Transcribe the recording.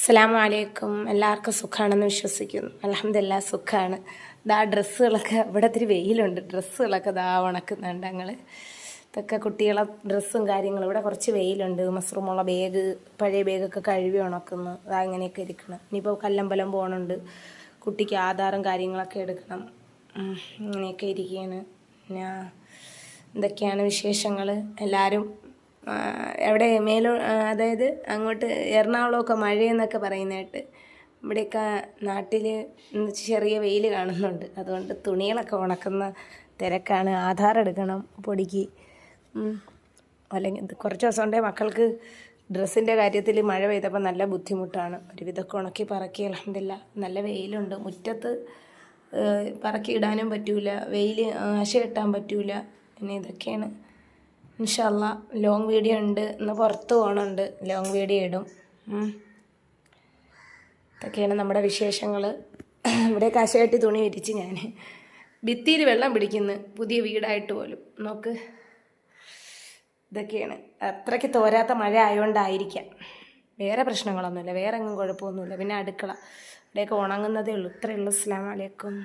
അസ്സലാമു അലൈക്കും. എല്ലാവർക്കും സുഖമാണെന്ന് വിശ്വസിക്കുന്നു. അൽഹംദുലില്ലാഹ് സുഖമാണ്. ദാ ഡ്രസ്സുകളൊക്കെ ഇവിടെ ഇത്തിരി വെയിലുണ്ട്, ഡ്രസ്സുകളൊക്കെ ദാ ഉണക്കുന്നുണ്ട് ഞങ്ങൾ. ഇതൊക്കെ കുട്ടികളെ ഡ്രസ്സും കാര്യങ്ങളും. ഇവിടെ കുറച്ച് വെയിലുണ്ട്. മസ്റൂമുള്ള ബാഗ്, പഴയ ബാഗൊക്കെ കഴുകി ഉണക്കുന്നു. അതാ ഇങ്ങനെയൊക്കെ ഇരിക്കണം. ഇനിയിപ്പോൾ കല്ലമ്പലം പോകണുണ്ട്, കുട്ടിക്ക് ആധാറും കാര്യങ്ങളൊക്കെ എടുക്കണം. ഇങ്ങനെയൊക്കെ ഇരിക്കുകയാണ്. പിന്നെ എന്തൊക്കെയാണ് വിശേഷങ്ങൾ? എല്ലാവരും എവിടെ അതായത് അങ്ങോട്ട് എറണാകുളമൊക്കെ മഴയെന്നൊക്കെ പറയുന്നതായിട്ട്, ഇവിടെയൊക്കെ നാട്ടിൽ ചെറിയ വെയിൽ കാണുന്നുണ്ട്. അതുകൊണ്ട് തുണികളൊക്കെ ഉണക്കുന്ന തിരക്കാണ്. ആധാർ എടുക്കണം പൊടിക്ക്. അല്ലെങ്കിൽ കുറച്ച് ദിവസം കൊണ്ടേ മക്കൾക്ക് ഡ്രസ്സിൻ്റെ കാര്യത്തിൽ മഴ പെയ്തപ്പോൾ നല്ല ബുദ്ധിമുട്ടാണ്. ഒരുവിധമൊക്കെ ഉണക്കി പറക്കി. അൽഹംദുലില്ലാഹ് നല്ല വെയിലുണ്ട്. മുറ്റത്ത് പറക്കി ഇടാനും പറ്റൂല, വെയിൽ ആശ കെട്ടാൻ പറ്റൂല. പിന്നെ ഇതൊക്കെയാണ്. ഇൻഷാ അല്ലാഹ് ലോങ് വീഡിയോ ഉണ്ട്, ഇന്ന് പുറത്ത് പോകണുണ്ട്, ലോങ് വീഡിയോ ഇടും. ഇതൊക്കെയാണ് നമ്മുടെ വിശേഷങ്ങൾ. ഇവിടെ കശകെട്ടി തുണി വിരിച്ച് ഞാൻ ഭിത്തിയിൽ വെള്ളം പിടിക്കുന്നു, പുതിയ വീടായിട്ട് പോലും. നോക്ക്, ഇതൊക്കെയാണ്. അത്രയ്ക്ക് തോരാത്ത മഴ ആയതുകൊണ്ടായിരിക്കാം, വേറെ പ്രശ്നങ്ങളൊന്നുമില്ല, വേറെ എങ്ങും കുഴപ്പമൊന്നുമില്ല. പിന്നെ അടുക്കള ഇവിടെയൊക്കെ ഉണങ്ങുന്നതേ ഉള്ളൂ. ഇത്രയേ ഉള്ളൂ. അസ്സലാമു അലൈക്കും.